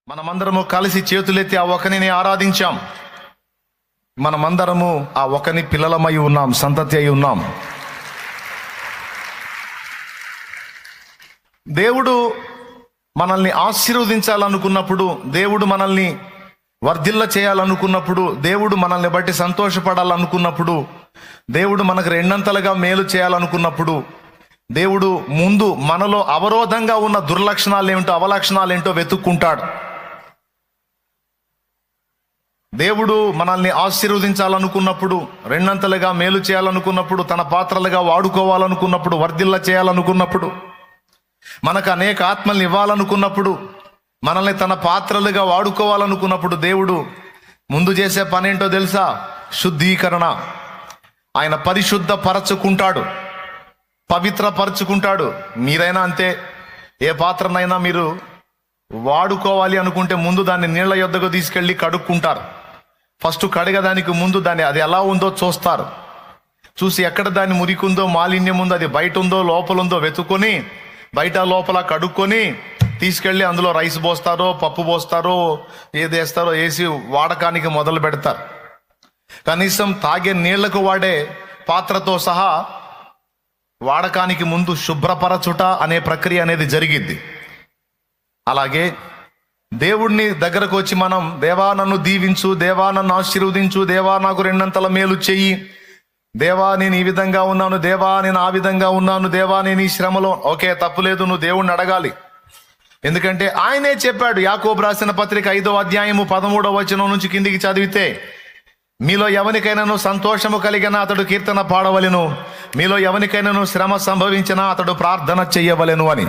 మనమందరము కలిసి చేతులెత్తి ఆ ఒకనిని ఆరాధించాం. మనమందరము ఆ ఒకని పిల్లలమై ఉన్నాం, సంతతి అయి ఉన్నాం. దేవుడు మనల్ని ఆశీర్వదించాలనుకున్నప్పుడు, దేవుడు మనల్ని వర్ధిల్ల చేయాలనుకున్నప్పుడు, దేవుడు మనల్ని బట్టి సంతోషపడాలనుకున్నప్పుడు, దేవుడు మనకు రెండంతలుగా మేలు చేయాలనుకున్నప్పుడు, దేవుడు ముందు మనలో అవరోధంగా ఉన్న దుర్లక్షణాలు ఏమిటో, అవలక్షణాలు ఏంటో వెతుక్కుంటాడు. దేవుడు మనల్ని ఆశీర్వదించాలనుకున్నప్పుడు, రెండంతలుగా మేలు చేయాలనుకున్నప్పుడు, తన పాత్రలుగా వాడుకోవాలనుకున్నప్పుడు, వర్ధిల్ల చేయాలనుకున్నప్పుడు, మనకు అనేక ఆత్మల్ని ఇవ్వాలనుకున్నప్పుడు, మనల్ని తన పాత్రలుగా వాడుకోవాలనుకున్నప్పుడు, దేవుడు ముందు చేసే పనేంటో తెలుసా? శుద్ధీకరణ. ఆయన పరిశుద్ధపరచుకుంటాడు, పవిత్రపరచుకుంటాడు. మీరైనా అంతే. ఏ పాత్రనైనా మీరు వాడుకోవాలి అనుకుంటే ముందు దాన్ని నీళ్ల యొద్దకు తీసుకెళ్ళి కడుక్కుంటారు. ఫస్ట్ కడగడానికి ముందు దాన్ని అది ఎలా ఉందో చూస్తారు. చూసి ఎక్కడ దాన్ని మురికుందో, మాలిన్యం ఉందో, అది బయట ఉందో లోపల ఉందో వెతుక్కొని, బయట లోపల కడుక్కొని తీసుకెళ్ళి అందులో రైస్ పోస్తారో, పప్పు పోస్తారో, ఏది వేస్తారో వేసి వాడకానికి మొదలు పెడతారు. కనీసం తాగే నీళ్లకు వాడే పాత్రతో సహా వాడకానికి ముందు శుభ్రపరచుట అనే ప్రక్రియ అనేది జరిగిద్ది. అలాగే దేవుడిని దగ్గరకు వచ్చి మనం, దేవా నన్ను దీవించు, దేవా నన్ను ఆశీర్వదించు, దేవా నాకు రెండంతల మేలు చెయ్యి, దేవా నేను ఈ విధంగా ఉన్నాను, దేవా నేను ఆ విధంగా ఉన్నాను, దేవా నేను ఈ శ్రమలో. ఓకే, తప్పులేదు, నువ్వు దేవుణ్ణి అడగాలి. ఎందుకంటే ఆయనే చెప్పాడు. యాకోబు రాసిన పత్రిక 5వ అధ్యాయము 13వ వచనం నుంచి కిందికి చదివితే, మీలో ఎవరికైనాను సంతోషము కలిగినా అతడు కీర్తన పాడవలెను, మీలో ఎవరికైనాను శ్రమ సంభవించినా అతడు ప్రార్థన చెయ్యవలెను అని.